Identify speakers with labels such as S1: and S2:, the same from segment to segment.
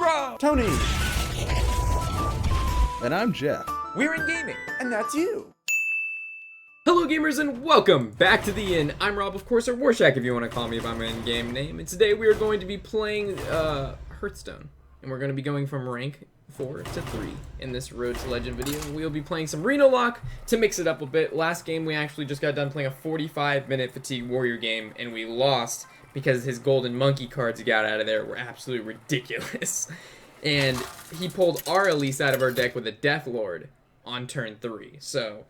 S1: Rob.
S2: Tony. And I'm Jeff.
S1: We're in gaming.
S2: And that's you.
S3: Hello gamers and welcome back to the inn. I'm Rob, of course, or Warshack if you want to call me by my in-game name. And today we are going to be playing Hearthstone. And we're going to be going from rank 4 to 3 in this Road to Legend video. We'll be playing some Reno Lock to mix it up a bit. Last game we actually just got done playing a 45-minute Fatigue Warrior game and we lost because his golden monkey cards he got out of there were absolutely ridiculous. And he pulled our Elise out of our deck with a Death Lord on turn 3. So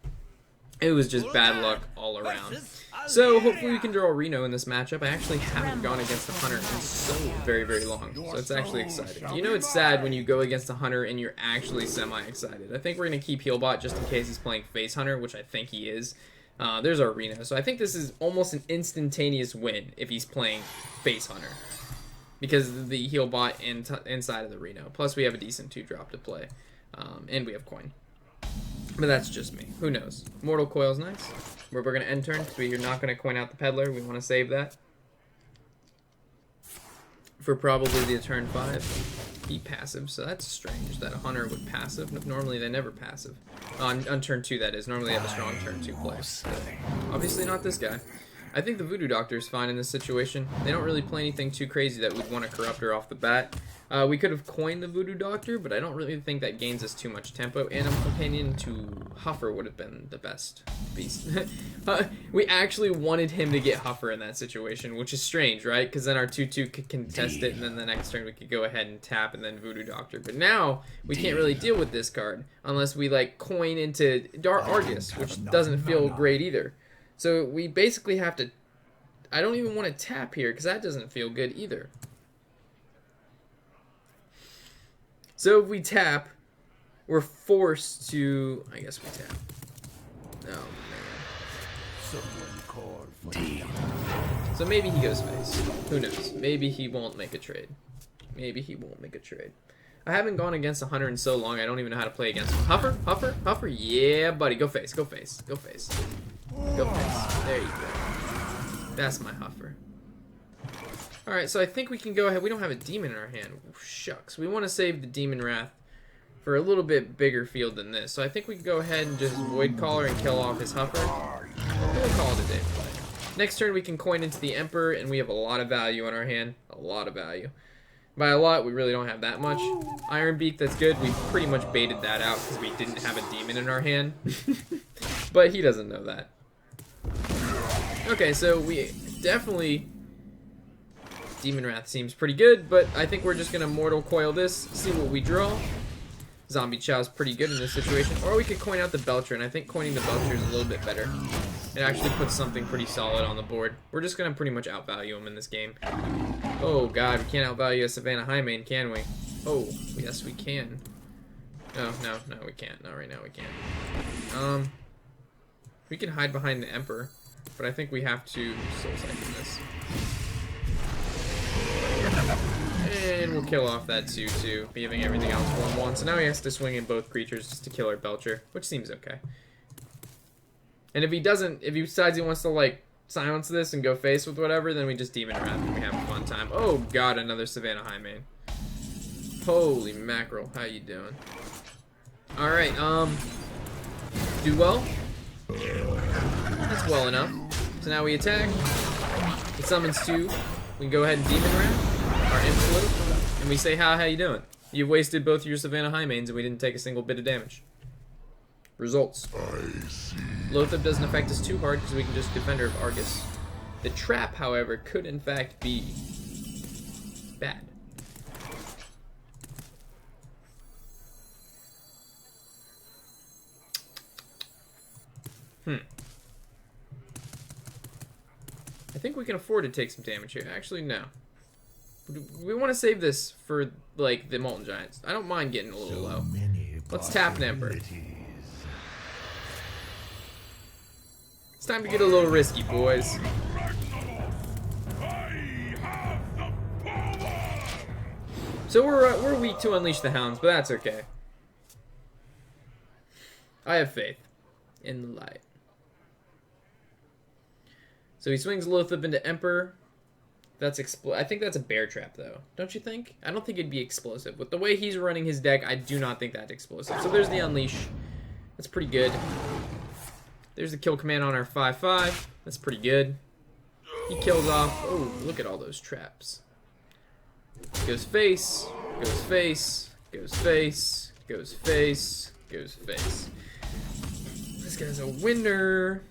S3: it was just bad luck all around. So hopefully we can draw Reno in this matchup. I actually haven't gone against a Hunter in so very, very long. So it's actually exciting. You know it's sad when you go against a Hunter and you're actually semi-excited. I think we're going to keep Healbot just in case he's playing Face Hunter, which I think he is. There's our Reno. So I think this is almost an instantaneous win if he's playing Face Hunter, because of the Healbot inside of the Reno. Plus we have a decent 2-drop to play. And we have coin. But that's just me. Who knows? Mortal Coil's nice. We're going to end turn because we're not going to coin out the Peddler. We want to save that for probably the turn 5. Be passive, so that's strange that a Hunter would passive. Normally they never passive. On turn 2, that is. Normally they have a strong turn 2 play. Obviously not this guy. I think the Voodoo Doctor is fine in this situation. They don't really play anything too crazy that would want to corrupt her off the bat. We could have coined the Voodoo Doctor, but I don't really think that gains us too much tempo. And a companion to Huffer would have been the best beast. We actually wanted him to get Huffer in that situation, which is strange, right? Because then our 2-2 could contest it, and then the next turn we could go ahead and tap and then Voodoo Doctor. But now we can't really deal with this card unless we like coin into Dark Argus, which doesn't feel great either. So we basically have to... I don't even want to tap here because that doesn't feel good either. So if we tap, we're forced to... I guess we tap. Oh, man. So maybe he goes face. Who knows? Maybe he won't make a trade. Maybe he won't make a trade. I haven't gone against a Hunter in so long, I don't even know how to play against him. Huffer? Huffer? Huffer? Yeah, buddy. Go face. Go face. Go face. Go face. There you go. That's my Huffer. Alright, so I think we can go ahead. We don't have a Demon in our hand. Shucks. We want to save the Demon Wrath for a little bit bigger field than this. So I think we can go ahead and just Void Caller and kill off his Huffer. We'll call it a day play. Next turn we can coin into the Emperor, and we have a lot of value in our hand. A lot of value. By a lot, we really don't have that much. Iron Beak, that's good. We pretty much baited that out because we didn't have a Demon in our hand. But he doesn't know that. Okay, so we definitely... Demon Wrath seems pretty good, but I think we're just going to Mortal Coil this, see what we draw. Zombie Chow's pretty good in this situation. Or we could coin out the Belcher, and I think coining the Belcher is a little bit better. It actually puts something pretty solid on the board. We're just going to pretty much outvalue him in this game. Oh god, we can't outvalue a Savannah Highmane, can we? Oh, yes we can. No, we can't. Not right now, we can't. We can hide behind the Emperor, but I think we have to Soul Siphon this. And we'll kill off that 2-2, leaving everything else 1-1. So now he has to swing in both creatures just to kill our Belcher, which seems okay. And if he decides he wants to like silence this and go face with whatever, then we just Demon Wrath and we have a fun time. Oh god, another Savannah Highmane. Holy mackerel, how you doing? Alright, do well. That's well enough. So now we attack. It summons 2. We can go ahead and Demon Wrath our Xsplit, and we say, how you doing? You've wasted both your Savannah Highmanes and we didn't take a single bit of damage. Results. Loatheb doesn't affect us too hard because we can just Defender of Argus. The trap, however, could in fact be bad. I think we can afford to take some damage here. Actually, no. We want to save this for, like, the Molten Giants. I don't mind getting a little low. Let's tap an Emperor. It's time to get a little risky, boys. So we're weak to Unleash the Hounds, but that's okay. I have faith in the light. So he swings Loatheb into Emperor. That's I think that's a bear trap, though. Don't you think? I don't think it'd be explosive. With the way he's running his deck, I do not think that's explosive. So there's the Unleash. That's pretty good. There's the kill command on our 5/5. That's pretty good. He kills off. Oh, look at all those traps. Goes face. Goes face. Goes face. Goes face. Goes face. This guy's a winner.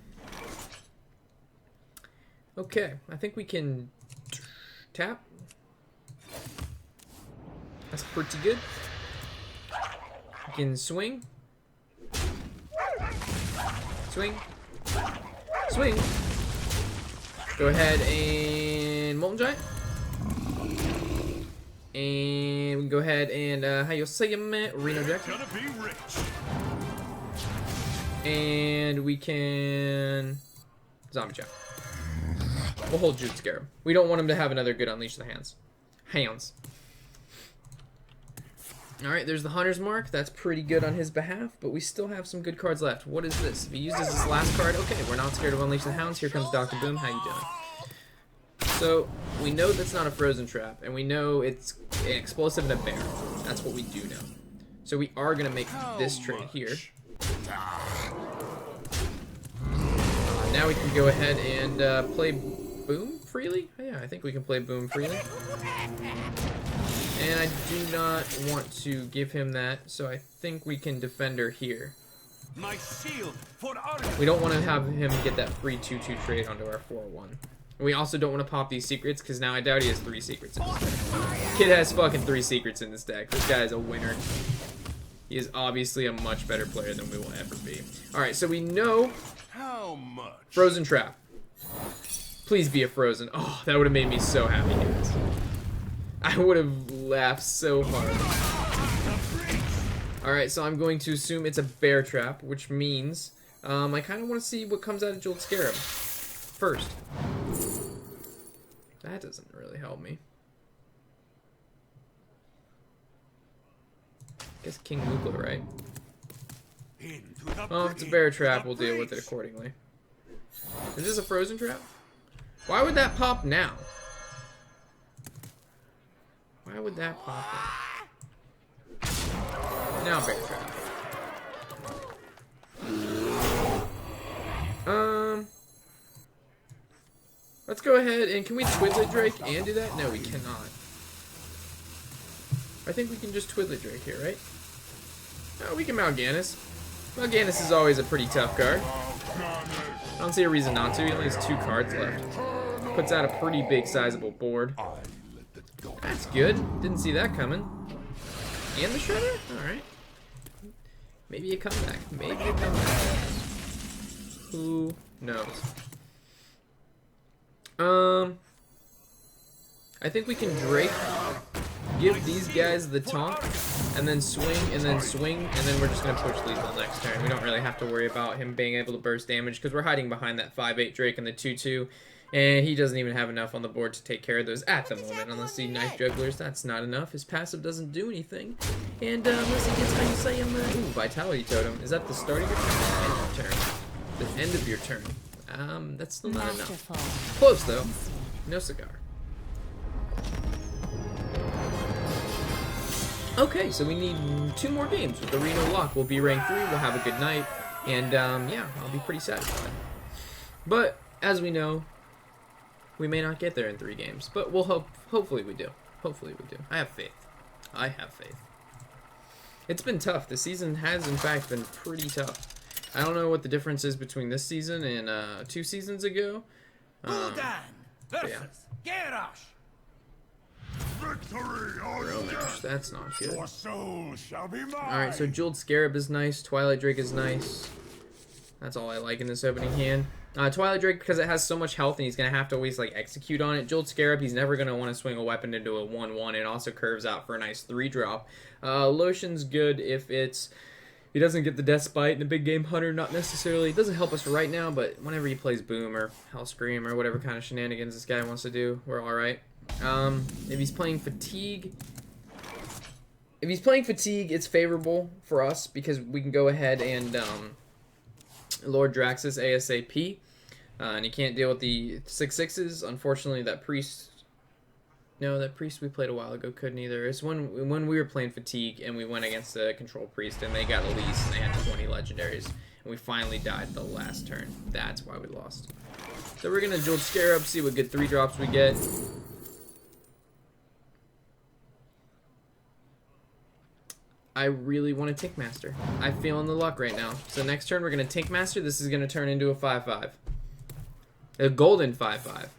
S3: Okay, I think we can tap. That's pretty good. We can swing. Swing. Swing. Go ahead and Molten Giant. And we can go ahead and, how you say it, Reno Jack. And we can Zombie Chop. We'll hold Jude Scarab. We don't want him to have another good Unleash the Hands. Alright, there's the Hunter's Mark. That's pretty good on his behalf, but we still have some good cards left. What is this? If he uses his last card, okay, we're not scared of Unleash the Hounds. Here comes Dr. Boom. How you doing? So, we know that's not a Frozen Trap, and we know it's an explosive and a bear. That's what we do know. So we are going to make this trade here. Now we can go ahead and play Boom freely? Yeah, I think we can play Boom freely. And I do not want to give him that, so I think we can Defender here. We don't want to have him get that free 2/2 trade onto our 4/1. We also don't want to pop these secrets, because now I doubt he has 3 secrets in this deck. Kid has fucking 3 secrets in this deck. This guy is a winner. He is obviously a much better player than we will ever be. Alright, so we know Frozen Trap. Please be a Frozen. Oh, that would have made me so happy, guys. I would have laughed so hard. Alright, so I'm going to assume it's a Bear Trap, which means I kind of want to see what comes out of Jeweled Scarab first. That doesn't really help me. I guess King Mukla, right? Oh, if it's a Bear Trap, we'll deal with it accordingly. Is this a Frozen Trap? Why would that pop now? Why would that pop now? Now Bear Trap. Let's go ahead and can we Twiddly Drake and do that? No, we cannot. I think we can just Twiddly Drake here, right? Oh, we can Mal'Ganis. Mal'Ganis is always a pretty tough card. I don't see a reason not to. He only has 2 cards left. Puts out a pretty big, sizable board. That's good. Didn't see that coming. And the Shredder? Alright. Maybe a comeback. Maybe a comeback. Who knows? I think we can Drake, give these guys the taunt, and then swing, and then we're just going to push lethal next turn. We don't really have to worry about him being able to burst damage, because we're hiding behind that 5/8 Drake and the 2/2, and he doesn't even have enough on the board to take care of those at the moment. Unless he Knife Jugglers, that's not enough. His passive doesn't do anything. And unless he gets, how you say, ooh, Vitality Totem. Is that the start of your turn? The end of your turn. That's still not enough. Close, though. No cigar. Okay, so we need 2 more games with the Reno Lock. We'll be rank 3, we'll have a good night, and yeah, I'll be pretty satisfied. But, as we know, we may not get there in 3 games, but we'll hopefully we do. Hopefully we do. I have faith. I have faith. It's been tough. The season has, in fact, been pretty tough. I don't know what the difference is between this season and 2 seasons ago. Yeah. Romash, that's not good. Alright, so Jeweled Scarab is nice. Twilight Drake is nice. That's all I like in this opening hand. Twilight Drake, because it has so much health and he's going to have to always like execute on it. Jeweled Scarab, he's never going to want to swing a weapon into a 1/1. It also curves out for a nice 3-drop. Lotion's good if he doesn't get the Death Spite in a big game. Hunter, not necessarily. It doesn't help us right now, but whenever he plays Boom or Hellscream or whatever kind of shenanigans this guy wants to do, we're alright. If he's playing Fatigue, it's favorable for us because we can go ahead and Lord Draxus ASAP, and he can't deal with the 6/6s. Unfortunately, that Priest No, that priest we played a while ago couldn't either. It's when we were playing Fatigue and we went against the control priest and they got Elise and they had 20 legendaries and we finally died the last turn. That's why we lost. So we're gonna Jeweled Scarab, see what good 3 drops we get. I really want to Tinkmaster. I'm feeling the luck right now. So next turn we're gonna Tinkmaster. This is gonna turn into a 5/5. A golden 5/5.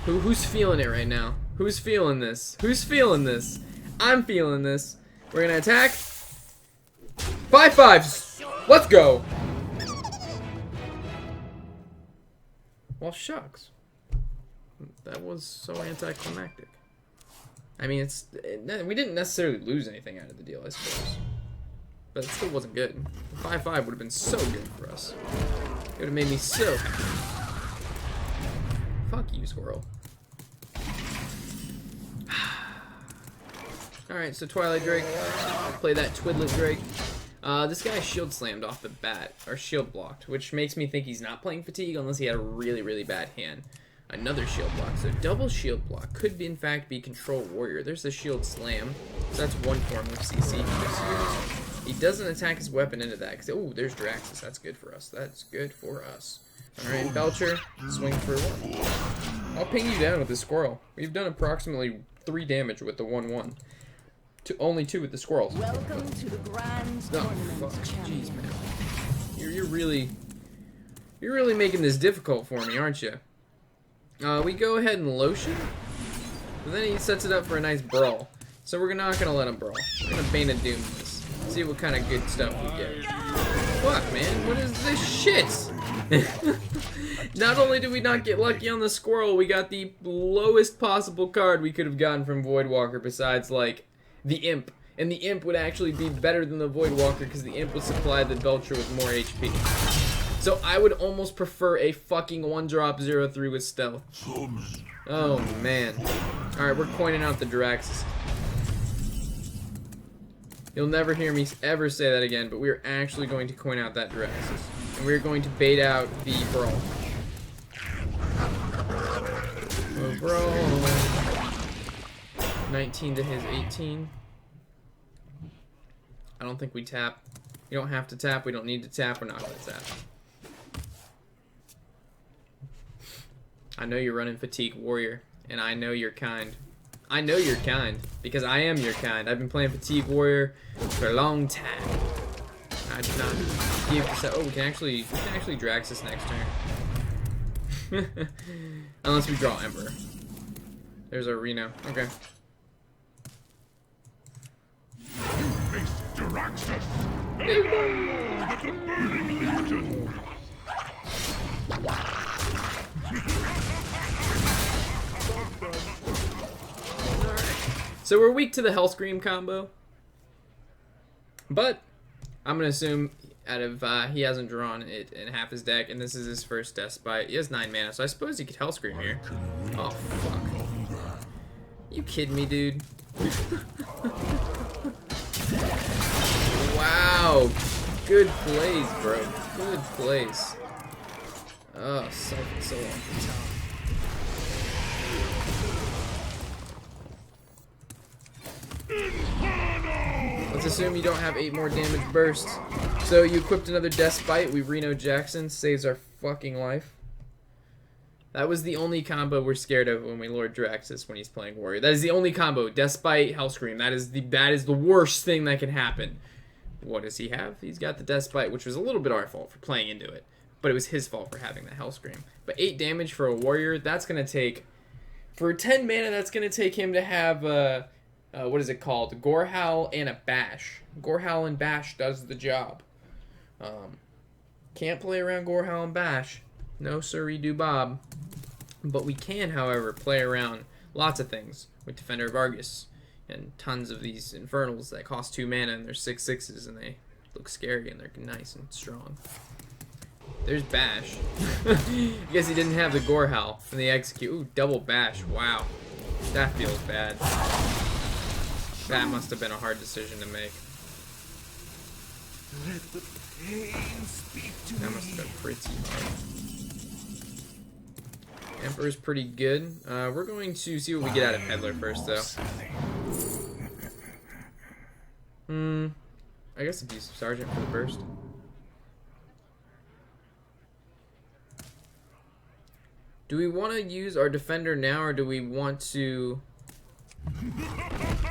S3: Who's feeling it right now? Who's feeling this? Who's feeling this? I'm feeling this. We're gonna attack. 5/5s. Let's go. Well, shucks. That was so anticlimactic. I mean, we didn't necessarily lose anything out of the deal, I suppose. But it still wasn't good. 5/5 would have been so good for us. It would have made me so happy. Fuck you, squirrel. Alright, so Twilight Drake. Play that Twidlet Drake. This guy shield slammed off the bat, or shield blocked, which makes me think he's not playing Fatigue unless he had a really, really bad hand. Another shield block, so double shield block could be, in fact, be Control Warrior. There's the shield slam, so that's one form of CC he just used. He doesn't attack his weapon into that, because, oh, there's Draxus, that's good for us. That's good for us. Alright, Belcher, swing for 1. I'll ping you down with the squirrel. We've done approximately 3 damage with the 1/1. To only 2 with the squirrels.
S1: Welcome to the grand tournament,
S3: Jeez, man. You're really making this difficult for me, aren't you? We go ahead and lotion, but then he sets it up for a nice brawl. So we're not gonna let him brawl. We're gonna Bane of Doom this. See what kind of good stuff we get. Fuck, man, what is this shit? Not only did we not get lucky on the squirrel, we got the lowest possible card we could have gotten from Voidwalker besides, like, the Imp. And the Imp would actually be better than the Voidwalker because the Imp would supply the Belcher with more HP. So I would almost prefer a fucking 1-drop 0/3 with stealth. Oh, man. Alright, we're coining out the Draxus. You'll never hear me ever say that again, but we're actually going to coin out that Draxus. And we're going to bait out the Brawl. Oh, Brawl. 19 to his 18. I don't think we tap. You don't have to tap. We don't need to tap. We're not going to tap. I know you're running Fatigue Warrior, and I know you're kind. I know you're kind, because I am your kind. I've been playing Fatigue Warrior for a long time. I did not give this. Oh, we can actually Draxus next turn. Unless we draw Emperor. There's our Reno. Okay. So we're weak to the Hellscream combo, but I'm gonna assume out of he hasn't drawn it in half his deck, and this is his first Despite. He has 9 mana, so I suppose he could Hellscream here. Oh fuck! You kidding me, dude? Wow, good plays, bro. Good plays. Oh, so off the top. Let's assume you don't have 8 more damage burst. So you equipped another Despite. We Reno Jackson. Saves our fucking life. That was the only combo we're scared of when we Lord Draxus when he's playing Warrior. That is the only combo. Despite, Hellscream. That is the worst thing that can happen. What does he have? He's got the Despite, which was a little bit our fault for playing into it. But it was his fault for having that Hellscream. But 8 damage for a Warrior, that's going to take... For 10 mana, that's going to take him to have... what is it called? Gorehowl and a Bash. Gorehowl and Bash does the job. Can't play around Gorehowl and Bash. No siree do Bob. But we can, however, play around lots of things with Defender of Argus. And tons of these Infernals that cost 2 mana and they're 6/6s and they look scary and they're nice and strong. There's Bash. I guess he didn't have the Gorehowl and the Execute. Ooh, double Bash. Wow. That feels bad. That must have been a hard decision to make.
S4: Let the pain speak to
S3: That must have been pretty hard. Emperor's pretty good. We're going to see what we get out of Peddler first, though. I guess Abusive Sergeant for the burst. Do we want to use our Defender now, or do we want to...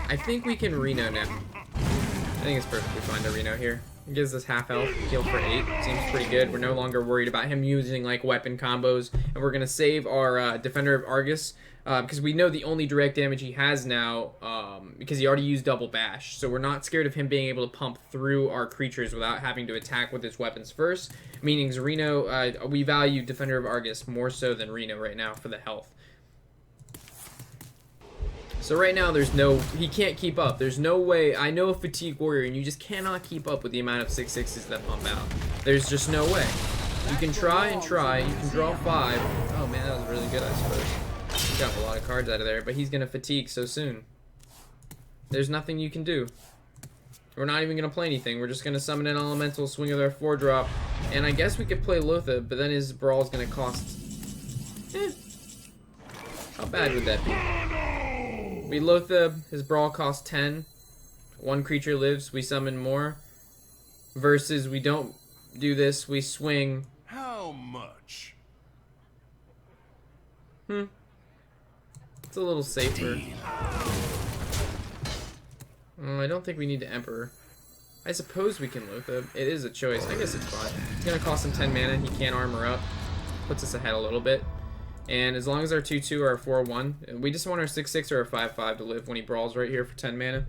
S3: I think we can Reno now. I think it's perfectly fine to Reno here. It gives us half health, heal for 8. Seems pretty good. We're no longer worried about him using like weapon combos. And we're going to save our Defender of Argus because we know the only direct damage he has now because he already used double bash. So we're not scared of him being able to pump through our creatures without having to attack with his weapons first. Meaning Reno, we value Defender of Argus more so than Reno right now for the health. So right now, he can't keep up. There's no way. I know a Fatigue Warrior, and you just cannot keep up with the amount of 6/6s that pump out. There's just no way. You can try and try. You can draw 5. Oh man, that was really good, I suppose. He got a lot of cards out of there, but he's going to fatigue so soon. There's nothing you can do. We're not even going to play anything. We're just going to summon an elemental, swing with our 4-drop, and I guess we could play Lothar, but then his Brawl's going to cost... How bad would that be? We Lothar, his Brawl costs 10. 1 creature lives, we summon more. Versus we don't do this, we swing.
S4: How much?
S3: It's a little safer. Oh, I don't think we need to Emperor. I suppose we can Lothar. It is a choice. I guess it's fine. It's gonna cost him 10 mana. He can't armor up. Puts us ahead a little bit. And as long as our 2/2 or our 4/1, we just want our 6/6 or our 5/5 to live when he brawls right here for 10 mana.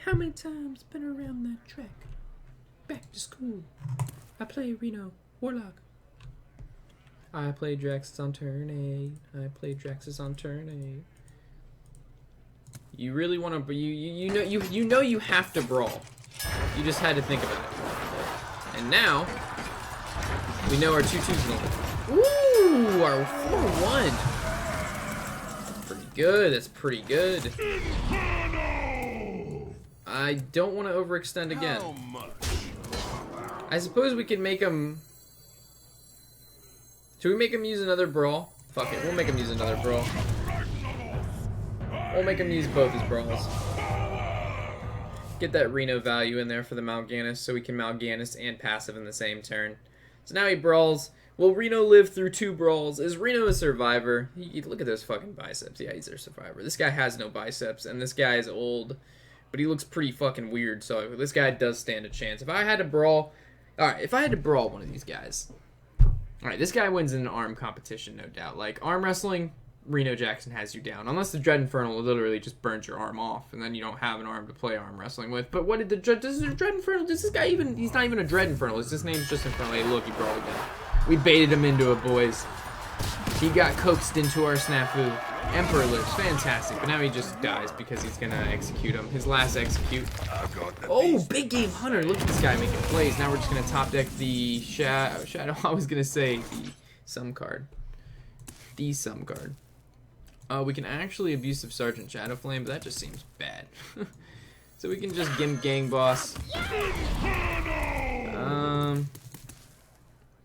S3: How many times been around that track? Back to school. I play Reno, Warlock. I play Draxus on turn 8. I play Draxus on turn 8. You really want to, you know you have to brawl. You just had to think about it. And now, we know our 2/2's gonna live. Ooh, our 4/1. That's pretty good. That's pretty good. I don't want to overextend again. I suppose we could make him... Should we make him use another brawl? Fuck it, we'll make him use another brawl. We'll make him use both his brawls. Get that Reno value in there for the Mal'Ganis so we can Mal'Ganis and passive in the same turn. So now he brawls. Will Reno live through 2 brawls? Is Reno a survivor? Look at those fucking biceps. Yeah, he's a survivor. This guy has no biceps, and this guy is old, but he looks pretty fucking weird, so this guy does stand a chance. If I had to brawl... Alright, if I had to brawl one of these guys... Alright, this guy wins in an arm competition, no doubt. Like, arm wrestling... Reno Jackson has you down. Unless the Dread Infernal literally just burns your arm off, and then you don't have an arm to play arm wrestling with. But what did the Dread... Does the Dread Infernal... Does this guy even... He's not even a Dread Infernal. His name's just Infernal. Hey, look, he brawled again. We baited him into it, boys. He got coaxed into our snafu. Emperor lives. Fantastic. But now he just dies because he's gonna execute him. His last execute. Oh, big game hunter. Look at this guy making plays. Now we're just gonna top deck the Shadow. I was gonna say the Sum card. The Sum card. We can actually Abusive Sergeant Shadow Flame, but that just seems bad. So we can just Gimp Gang Boss.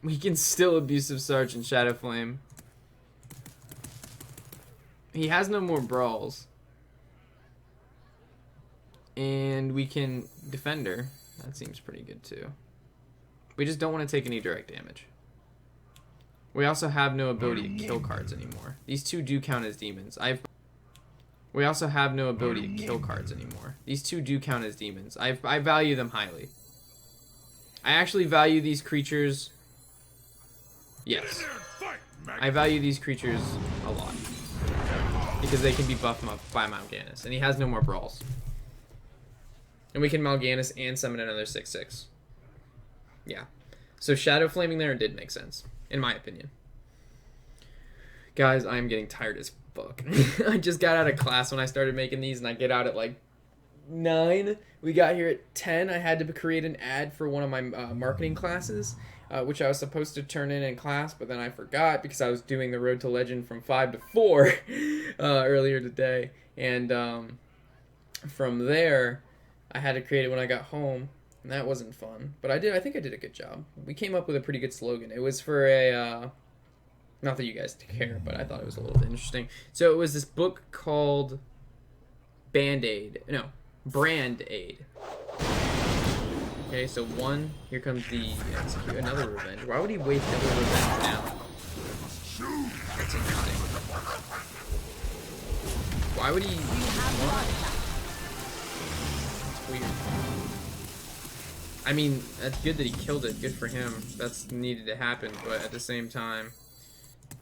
S3: We can still Abusive Sergeant Shadow Flame. He has no more brawls. And we can Defender. That seems pretty good too. We just don't want to take any direct damage. We also have no ability to kill cards anymore. These 2 do count as demons. We also have no ability to kill cards anymore. These 2 do count as demons. I value them highly. I actually value these creatures... Yes. I value these creatures a lot. Because they can be buffed by Mal'Ganis. And he has no more brawls. And we can Mal'Ganis and summon another 6/6. Yeah. So Shadow Flaming there did make sense. In my opinion. Guys, I am getting tired as fuck. I just got out of class when I started making these, and I get out at like 9. We got here at 10. I had to create an ad for one of my marketing classes, which I was supposed to turn in class, but then I forgot because I was doing the Road to Legend from 5 to 4 earlier today. And from there, I had to create it when I got home. And that wasn't fun. But I think I did a good job. We came up with a pretty good slogan. It was for a, not that you guys care, but I thought it was a little bit interesting. So it was this book called Band-Aid. No, Brand-Aid. Okay, so one, here comes the execute another revenge. Why would he wait another revenge now? That's interesting. Why would he? That's weird. I mean, that's good that he killed it. Good for him. That's needed to happen. But at the same time,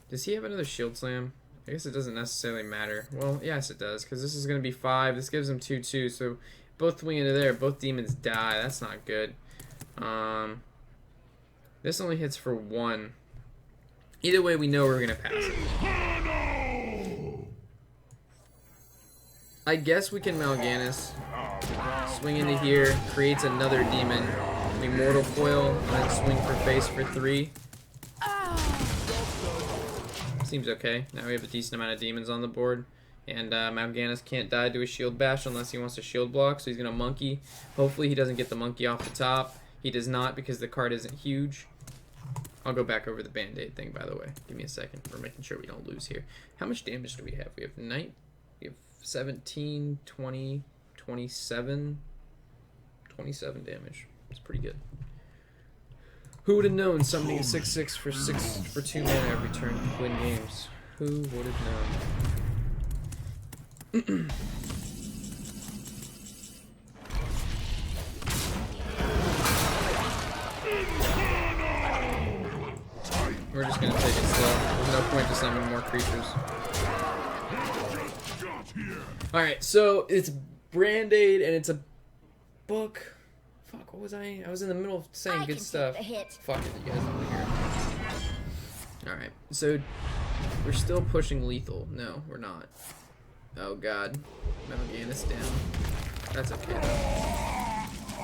S3: does he have another shield slam? I guess it doesn't necessarily matter. Well, yes, it does, because this is going to be 5. This gives him 2/2. So both swing into there. Both demons die. That's not good. This only hits for 1. Either way, we know we're going to pass it. I guess we can Mal'Ganis. Swing into here. Creates another demon. We Mortal Coil. And then swing for face for 3. Seems okay. Now we have a decent amount of demons on the board. And Mal'Ganis can't die to a shield bash unless he wants to shield block. So he's going to monkey. Hopefully he doesn't get the monkey off the top. He does not because the card isn't huge. I'll go back over the Band-Aid thing, by the way. Give me a second. We're making sure we don't lose here. How much damage do we have? We have 17, 20, 27. 27 damage. It's pretty good. Who would have known summoning a 6/6 for 2 mana every turn to win games? Who would have known? We're just gonna take it slow. There's no point to summon more creatures. Alright, so it's Brand-Aid and it's a book. Fuck, what was I? I was in the middle of saying good stuff. Fuck it, you guys don't hear. Alright, so we're still pushing lethal. No, we're not. Oh god. Mal'Ganis down. That's okay though.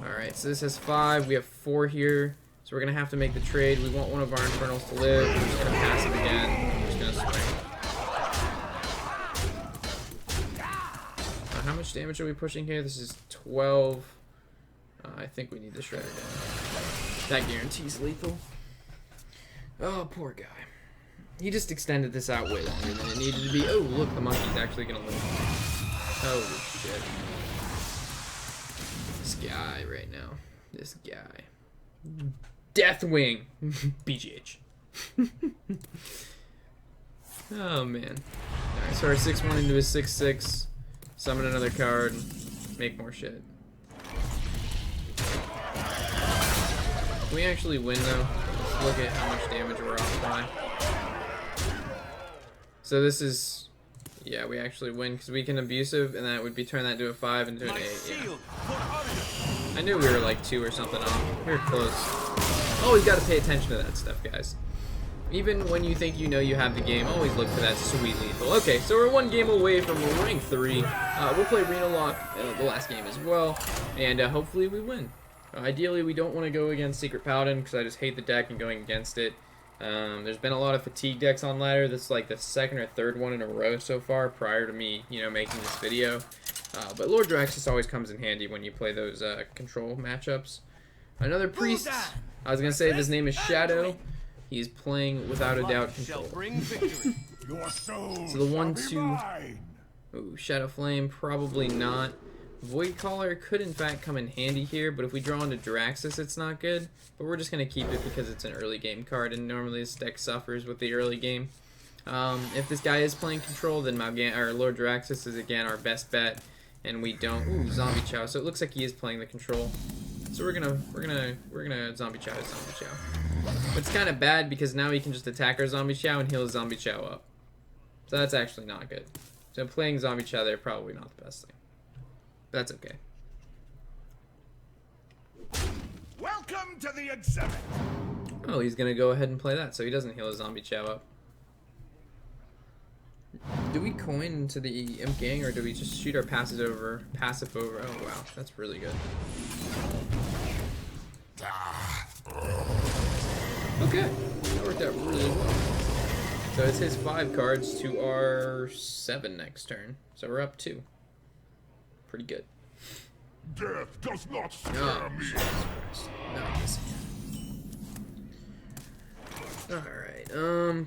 S3: Alright, so this has 5. We have 4 here. So we're going to have to make the trade. We want one of our Infernals to live. We're just going to pass it again. We're just going to swing. How much damage are we pushing here? This is 12. I think we need the Shredder down. That guarantees lethal. Oh, poor guy. He just extended this out way longer than it needed to be. Oh, look, the monkey's actually going to live. Holy shit. This guy right now. This guy. Deathwing. BGH. Oh, man. Alright, so our 6/1 into his 6/6. Summon another card. Make more shit. Can we actually win, though? Let's look at how much damage we're off by. So this is... Yeah, we actually win because we can abusive, and that would be turn that into a 5 into an 8. Yeah. I knew we were like 2 or something off. We were close. Always got to pay attention to that stuff, guys. Even when you think you know you have the game, always look for that sweet lethal. Okay, so we're 1 game away from rank 3. We'll play Reno Lock the last game as well, and hopefully we win. Ideally, we don't want to go against Secret Paladin because I just hate the deck and going against it. There's been a lot of fatigue decks on ladder. This is like the 2nd or 3rd one in a row so far prior to me, making this video. But Lord Draxus always comes in handy when you play those control matchups. Another priest. I was gonna say if his name is Shadow, he's playing without a doubt control. So the 1/2. Ooh, Shadow Flame, probably not. Void Caller could in fact come in handy here, but if we draw into Draxus, it's not good. But we're just gonna keep it because it's an early game card, and normally this deck suffers with the early game. If this guy is playing control, then Lord Draxus is again our best bet, and we don't. Ooh, Zombie Chow. So it looks like he is playing the control. So we're gonna Zombie Chow to Zombie Chow. But it's kind of bad because now he can just attack our Zombie Chow and heal his Zombie Chow up. So that's actually not good. So playing Zombie Chow there probably not the best thing. That's okay.
S4: Welcome to the exhibit.
S3: Oh, he's gonna go ahead and play that, so he doesn't heal his Zombie Chow up. Do we coin into the Imp Gang, or do we just shoot our passive over? Oh wow, that's really good. Okay, that worked out really well. So it's his 5 cards to our 7 next turn. So we're up 2. Pretty good.
S4: Death does not scare
S3: Oh,
S4: me.
S3: Jesus Christ. Not this hand. Alright,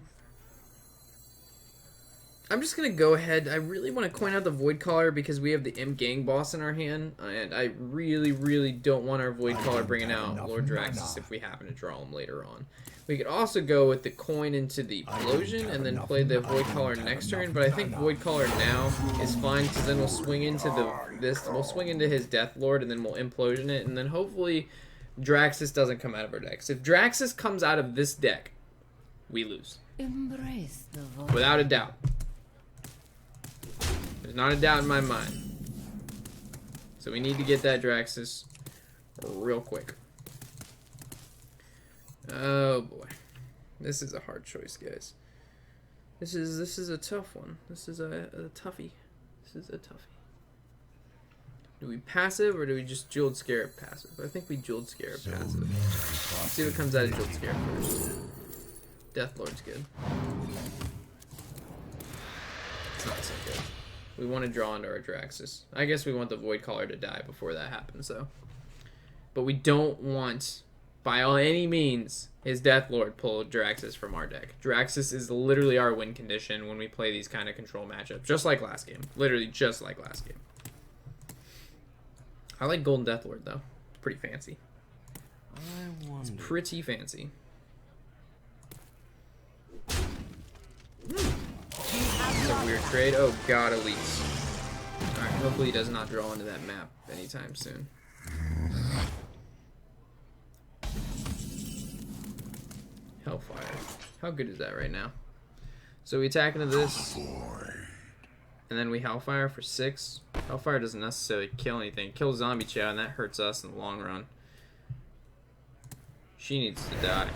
S3: I'm just gonna go ahead. I really want to coin out the Void Caller because we have the Imp Gang boss in our hand, and I really don't want our Void Caller bringing out Lord Draxus if we happen to draw him later on. We could also go with the coin into the Implosion and then play the Void Caller next turn, but I think Void Caller now is fine because then we'll swing into we'll swing into his Death Lord and then we'll Implosion it, and then hopefully Draxus doesn't come out of our decks. If Draxus comes out of this deck, we lose.
S1: Embrace the void.
S3: Without a doubt. There's not a doubt in my mind. So we need to get that Draxus real quick. Oh boy. This is a hard choice, guys. This is a tough one. This is a toughie. This is a toughie. Do we passive or do we just Jeweled Scarab passive? I think we Jeweled Scarab passive. Let's see what comes out of Jeweled Scarab first. Death Lord's good. It's not so good. We want to draw into our Draxus. I guess we want the Void Caller to die before that happens, though. But we don't want, by any means, his Death Lord pull Draxus from our deck. Draxus is literally our win condition when we play these kind of control matchups. Just like last game. Literally just like last game. I like Golden Death Lord, though. It's pretty fancy. It's pretty fancy. It's a weird trade. Oh god, Elise. Alright, hopefully he does not draw into that map anytime soon. Hellfire. How good is that right now? So we attack into this, and then we Hellfire for 6. Hellfire doesn't necessarily kill anything. It kills Zombie Chow, and that hurts us in the long run. She needs to die.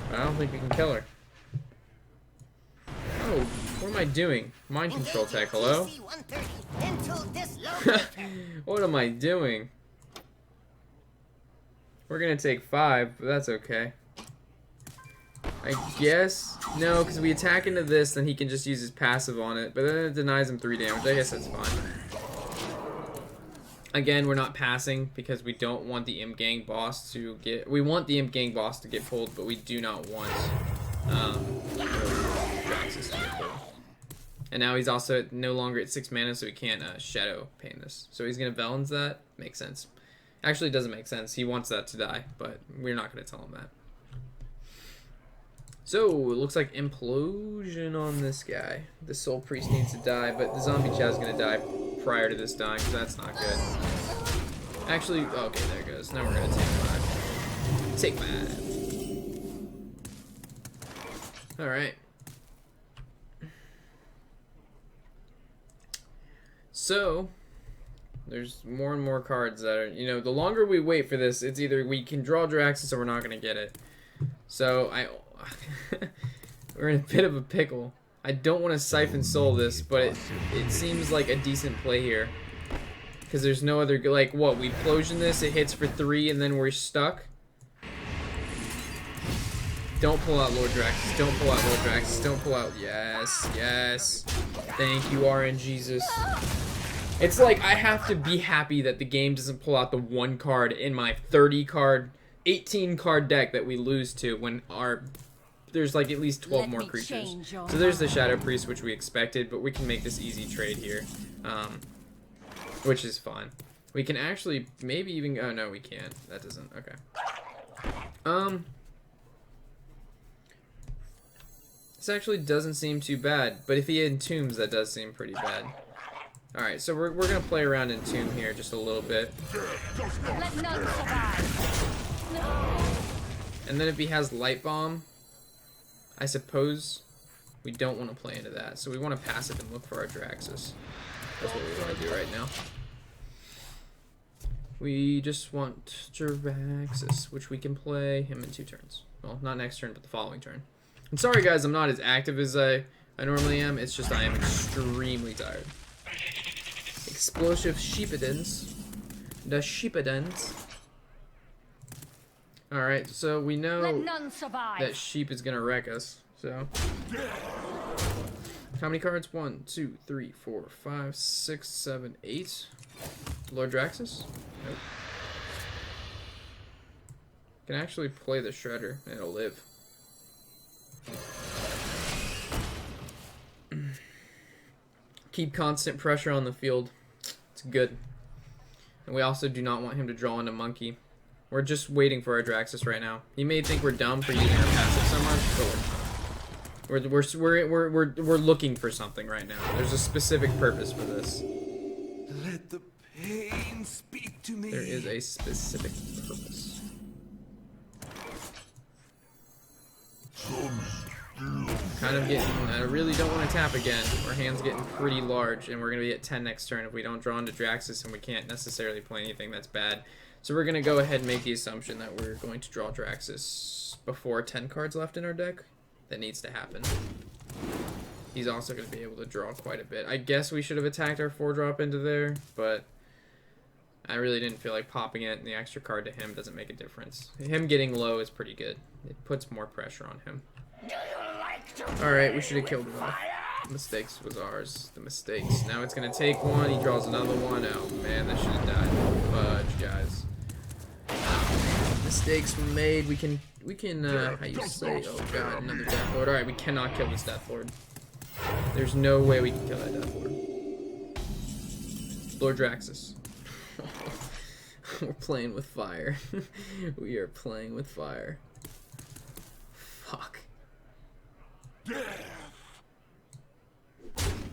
S3: But I don't think we can kill her. Oh, what am I doing? Mind control tech, hello? What am I doing? We're gonna take 5, but that's okay. I guess? No, because we attack into this, then he can just use his passive on it, but then it denies him 3 damage. I guess that's fine. Again, we're not passing because we don't want the Imp Gang boss to get... We want the Imp Gang boss to get pulled, but we do not want Draxus to get pulled. And now he's also no longer at 6 mana, so he can't Shadow Pain this. So he's going to Velens that? Makes sense. Actually, it doesn't make sense. He wants that to die, but we're not going to tell him that. So, it looks like Implosion on this guy. The Soul Priest needs to die, but the Zombie Chow's going to die prior to this dying, so that's not good. Actually, okay, there it goes. Now we're going to take 5. Take 5. Alright. So, there's more and more cards that are, you know, the longer we wait for this, it's either we can draw Draxus or we're not going to get it. So, we're in a bit of a pickle. I don't want to Siphon Soul this, but it seems like a decent play here. Because there's no other, like, what, we Implosion this, it hits for 3, and then we're stuck? Don't pull out Lord Draxus, don't pull out Lord Draxus, don't pull out, yes, yes. Thank you, RNGesus. It's like, I have to be happy that the game doesn't pull out the 1 card in my 30 card, 18 card deck that we lose to when there's like at least 12 more creatures. So there's the Shadow Priest, which we expected, but we can make this easy trade here, which is fun. We can actually maybe even, oh no, we can't. That doesn't, okay. This actually doesn't seem too bad, but if he entombs, that does seem pretty bad. Alright, so we're gonna play around in Tomb here just a little bit.
S1: Let none survive. No.
S3: And then if he has Light Bomb, I suppose we don't want to play into that. So we want to passive and look for our Draxus. That's what we want to do right now. We just want Draxus, which we can play him in 2 turns. Well, not next turn, but the following turn. I'm sorry guys, I'm not as active as I normally am. It's just I am extremely tired. Explosive Sheepidens. The Sheepidens. Alright, so we know that Sheep is gonna wreck us, so. How many cards? 1, 2, 3, 4, 5, 6, 7, 8. Lord Draxus? Nope. Can actually play the Shredder and it'll live. Keep constant pressure on the field. It's good. And we also do not want him to draw into Monkey. We're just waiting for our Draxus right now. He may think we're dumb for using our passive so much, but we're looking for something right now. There's a specific purpose for this.
S4: Let the pain speak to me.
S3: There is a specific purpose. Kind of getting, I really don't want to tap again. Our hand's getting pretty large, and we're going to be at 10 next turn if we don't draw into Draxus, and we can't necessarily play anything that's bad. So we're going to go ahead and make the assumption that we're going to draw Draxus before 10 cards left in our deck. That needs to happen. He's also going to be able to draw quite a bit. I guess we should have attacked our 4-drop into there, but I really didn't feel like popping it, and the extra card to him doesn't make a difference. Him getting low is pretty good. It puts more pressure on him. Alright, we should have killed him. Mistakes was ours. The mistakes. Now it's going to take one. He draws another one. Oh, man, that should have died. Fudge, guys. Mistakes were made. We can, how you say, oh god, another Death Lord. Alright, we cannot kill this Death Lord. There's no way we can kill that Death Lord. Lord Draxus. We're playing with fire. We are playing with fire. Fuck.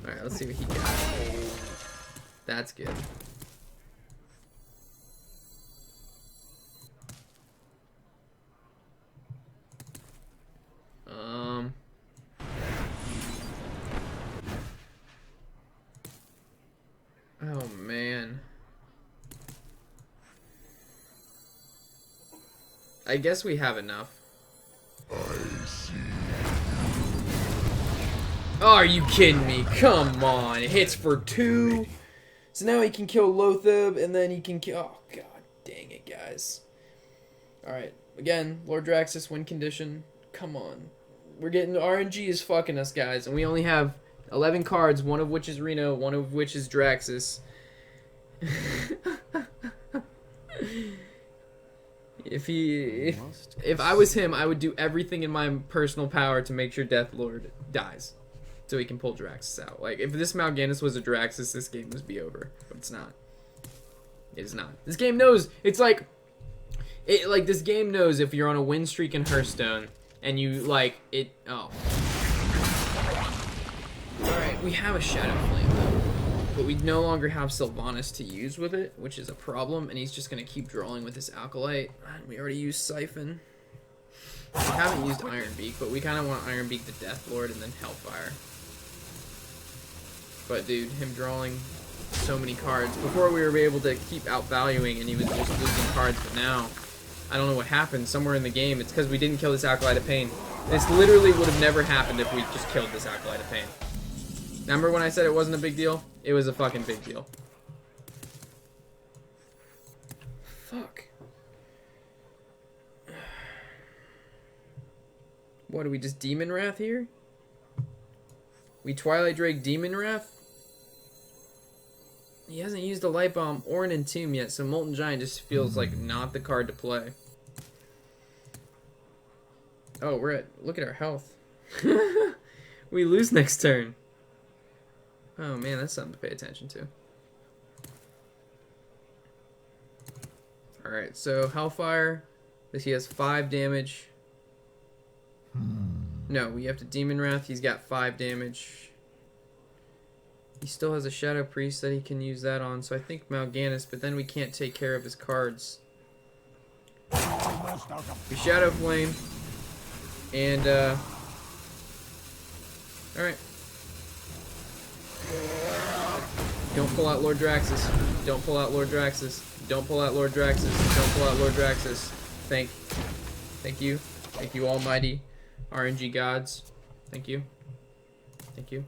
S3: Alright, let's see what he got. That's good. Oh man. I guess we have enough. Oh, are you kidding me? Come on. It hits for 2. So now he can kill Lothab, and then he can kill... Oh, god dang it, guys. Alright. Again, Lord Draxus, win condition. Come on. We're getting... RNG is fucking us, guys. And we only have 11 cards, one of which is Reno, one of which is Draxus. If I was him, I would do everything in my personal power to make sure Death Lord dies, so he can pull Draxus out. Like, if this Mal'Ganis was a Draxus, this game would be over. But it's not. It is not. This game knows. It's like, this game knows if you're on a win streak in Hearthstone and you like it. Oh. All right, we have a Shadow Flame though, but we no longer have Sylvanas to use with it, which is a problem. And he's just gonna keep drawing with his Acolyte. We already used Siphon. We haven't used Iron Beak, but we kind of want Iron Beak the Death Lord and then Hellfire. But dude, him drawing so many cards. Before we were able to keep outvaluing and he was just losing cards, but now, I don't know what happened. Somewhere in the game, it's because we didn't kill this Acolyte of Pain. This literally would have never happened if we just killed this Acolyte of Pain. Remember when I said it wasn't a big deal? It was a fucking big deal. Fuck. What, do we just Demon Wrath here? We Twilight Drake Demon Wrath? He hasn't used a Light Bomb or an Entomb yet, so Molten Giant just feels like not the card to play. Oh, look at our health. We lose next turn. Oh man, that's something to pay attention to. Alright, so Hellfire. He has 5 damage. No, we have to Demon Wrath. He's got 5 damage. He still has a Shadow Priest that he can use that on, so I think Mal'Ganis, but then we can't take care of his cards. We Shadow Flame. And, alright. Don't pull out Lord Draxus. Don't pull out Lord Draxus. Don't pull out Lord Draxus. Don't pull out Lord Draxus. Thank you. Thank you, almighty RNG gods. Thank you. Thank you.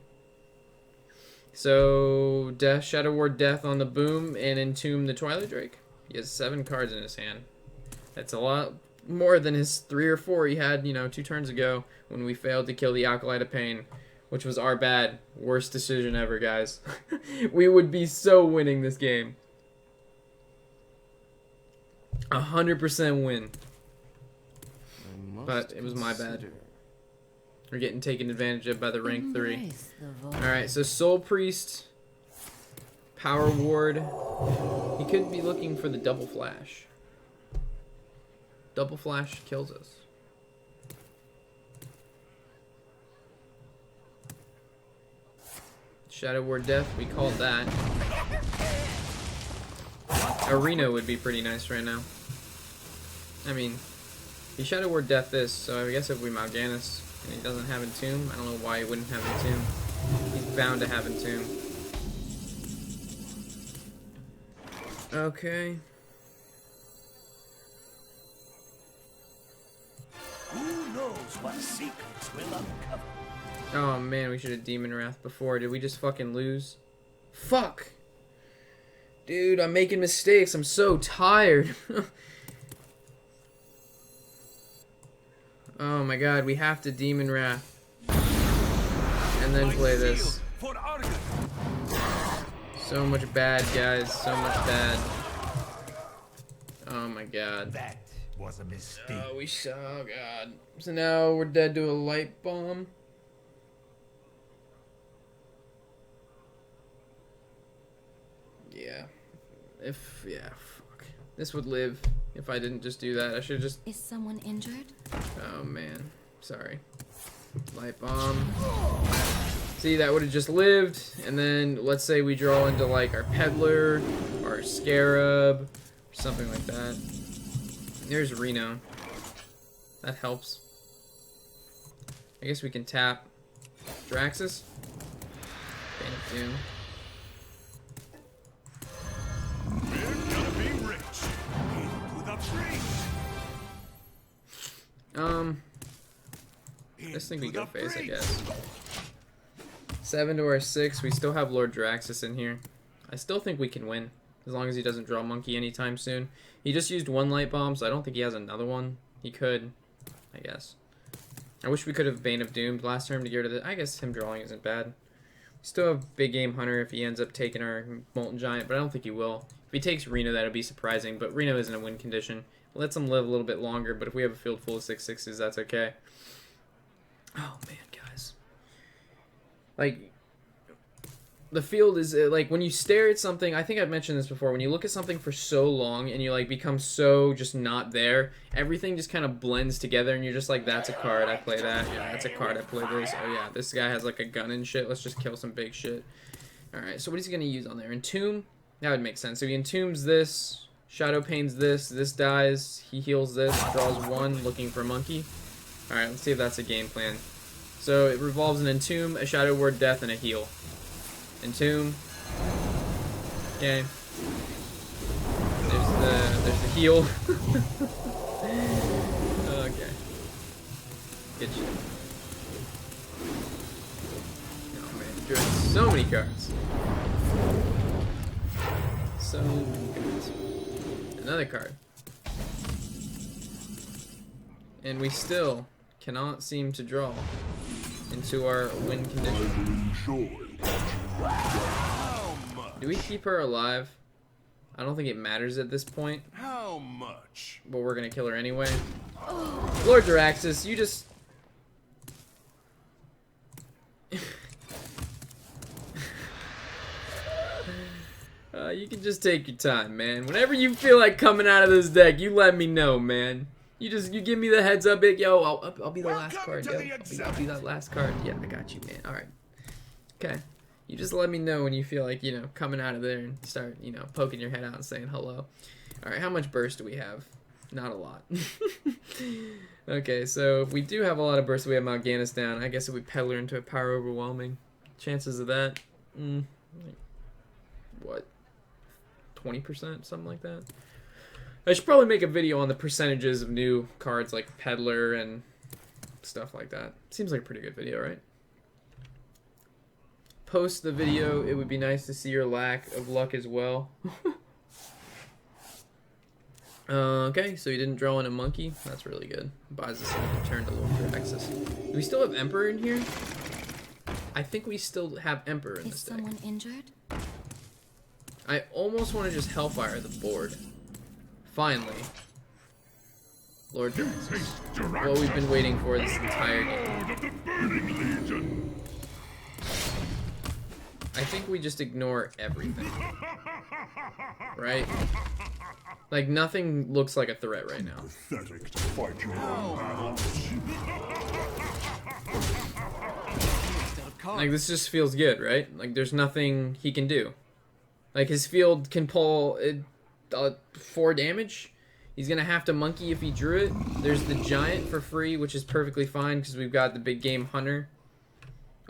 S3: So, Shadow Ward Death on the Boom and Entomb the Twilight Drake. He has 7 cards in his hand. That's a lot more than his 3 or 4 he had, 2 turns ago when we failed to kill the Acolyte of Pain, which was our bad. Worst decision ever, guys. We would be so winning this game. 100% win.
S4: I must
S3: But it was my bad.
S4: consider.
S3: We're getting taken advantage of by the rank 3.
S1: Embrace the void.
S3: Alright, so Soul Priest, Power Ward. He could be looking for the double flash. Double flash kills us. Shadow Ward Death, we called that. Arena would be pretty nice right now. I mean, he Shadow Ward Death this, so I guess if we Mal'Ganis and he doesn't have Entomb, I don't know why he wouldn't have Entomb. He's bound to have Entomb. Okay.
S5: Who knows what secrets will uncover?
S3: Oh man, we should have Demon Wrath before. Did we just fucking lose? Fuck! Dude, I'm making mistakes. I'm so tired. Oh my god, we have to Demon Wrath. And then play this.
S4: For Argus.
S3: So much bad, guys. So much bad. Oh my god.
S5: That was a mistake.
S3: Oh god. So now we're dead to a light bomb. Yeah. Fuck. This would live if I didn't just do that. I should just...
S1: Is someone injured?
S3: Oh, man. Sorry. Light bomb. See, that would have just lived. And then, let's say we draw into, like, our Peddler, our Scarab, or something like that. There's Reno. That helps. I guess we can tap Draxus. Bane of Doom.
S4: We're gonna be rich. Into the breach.
S3: I just think we
S4: Into
S3: go
S4: the
S3: face, I
S4: breach.
S3: guess. 7 to our 6. We still have Lord Draxus in here. I still think we can win, as long as he doesn't draw Monkey anytime soon. He just used 1 light bomb, so I don't think he has another one. He could, I guess. I wish we could have Bane of Doom last turn to get rid of it. I guess him drawing isn't bad. We still have Big Game Hunter if he ends up taking our Molten Giant, but I don't think he will. If he takes Reno, that'll be surprising, but Reno isn't a win condition. It lets him live a little bit longer, but if we have a field full of 6/6s, that's okay. Oh, man, guys. Like, the field is, like, when you stare at something, I think I've mentioned this before, when you look at something for so long and you, like, become so just not there, everything just kind of blends together and you're just like, that's a card, I play that, yeah, that's a card, I play this, oh yeah, this guy has, like, a gun and shit, let's just kill some big shit. Alright, so what is he going to use on there? Entomb? That would make sense. So he entombs this, Shadow Pains this dies, he heals this, draws 1, looking for Monkey. Alright, let's see if that's a game plan. So it revolves an Entomb, a Shadow Word Death, and a heal. Entomb. Okay. There's the heal. Okay. Good shit. Oh man, drew so many cards. So many cards. Another card. And we still cannot seem to draw into our win condition. Do we keep her alive? I don't think it matters at this point,
S4: How much?
S3: but we're gonna kill her anyway. Lord Draxus, you just... you can just take your time, man. Whenever you feel like coming out of this deck, you let me know, man. You give me the heads up, yo. I'll be the last card, yo. I'll be that last card. Yeah, I got you, man. All right. Okay. You just let me know when you feel like, you know, coming out of there and start, you know, poking your head out and saying hello. All right. How much burst do we have? Not a lot. Okay. So if we do have a lot of burst, we have Mal'Ganis down. I guess if we Peddler into a Power Overwhelming, chances of that, what? 20%, something like that. I should probably make a video on the percentages of new cards like Peddler and stuff like that. Seems like a pretty good video, right? Post the video. It would be nice to see your lack of luck as well. Okay, so you didn't draw in a Monkey. That's really good. Buys us another turn to Lord Draxus. Do we still have Emperor in here? I think we still have Emperor in
S1: Is
S3: this deck.
S1: someone injured?
S3: I almost want to just Hellfire the board. Finally. Lord Draxus. What we've been waiting for this entire game. I think we just ignore everything. Right? Like, nothing looks like a threat right now.
S4: Pathetic to fight your own battles.
S3: Like, this just feels good, right? Like, there's nothing he can do. Like, his field can pull 4 damage. He's gonna have to monkey if he drew it. There's the giant for free, which is perfectly fine because we've got the big game hunter.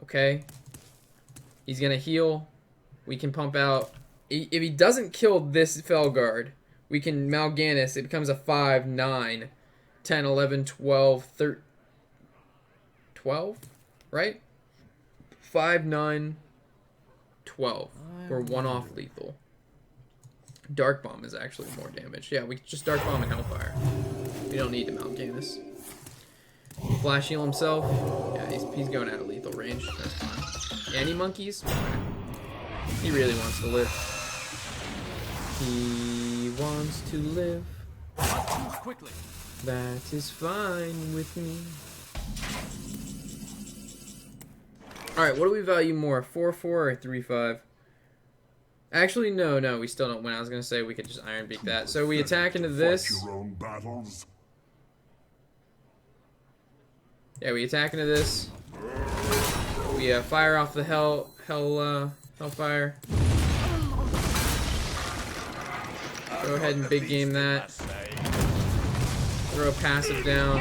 S3: Okay. He's gonna heal. We can pump out. If he doesn't kill this Felguard, we can Mal'Ganis. It becomes a 5, 9, 10, 11, 12, 13, 12, right? 5, 9, 12. We're 1 off lethal. Dark Bomb is actually more damage. Yeah, we can just Dark Bomb and Hellfire. We don't need to Mal'Ganis. Flash Heal himself. Yeah, he's going out of lethal range. That's fine. Any monkeys? He really wants to live. He wants to live.
S5: Quickly.
S3: That is fine with me. Alright, what do we value more? 4-4 or 3-5? Actually, no, we still don't win. I was going to say we could just Iron Beak that. So we attack into this.
S4: Fight your own battles.
S3: Yeah, we attack into this. We fire off the Hellfire. Go ahead and big game that. Throw a passive down.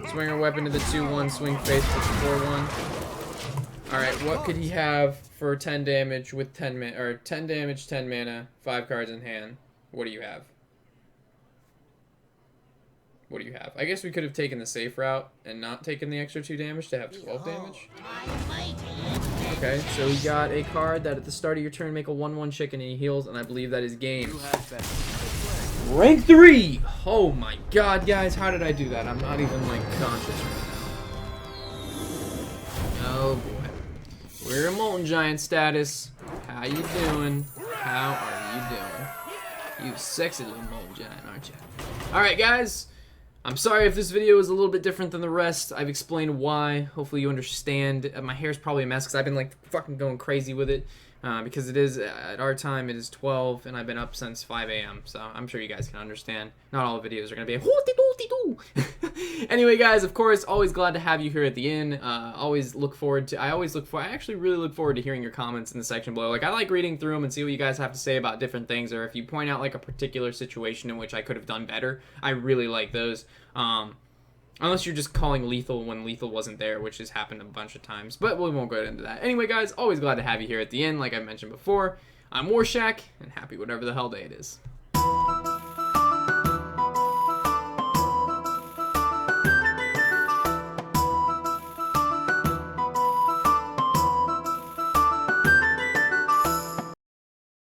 S3: Swing our weapon to the 2-1, swing face to the 4-1. Alright, what could he have for 10 damage with 10 mana, or 10 damage, 10 mana, 5 cards in hand? What do you have? What do you have? I guess we could have taken the safe route and not taken the extra 2 damage to have 12 damage. Okay, so we got a card that at the start of your turn make a 1/1 chicken and he heals, and I believe that is game. Rank 3! Oh my god, guys, how did I do that? I'm not even, like, conscious right now. Oh boy. We're a Molten Giant status. How you doing? How are you doing? You sexy little Molten Giant, aren't you? Alright, guys. I'm sorry if this video is a little bit different than the rest. I've explained why. Hopefully you understand. My hair's probably a mess because I've been like fucking going crazy with it. Because it is, at our time, it is 12 and I've been up since 5 a.m. So I'm sure you guys can understand. Not all videos are going to be Anyway, guys, of course, always glad to have you here at the inn. I actually really look forward to hearing your comments in the section below. Like, I like reading through them and see what you guys have to say about different things, or if you point out like a particular situation in which I could have done better. I really like those. Unless you're just calling lethal when lethal wasn't there, which has happened a bunch of times. But we won't go into that. Anyway, guys, always glad to have you here at the inn, like I mentioned before. I'm Warshack, and happy whatever the hell day it is.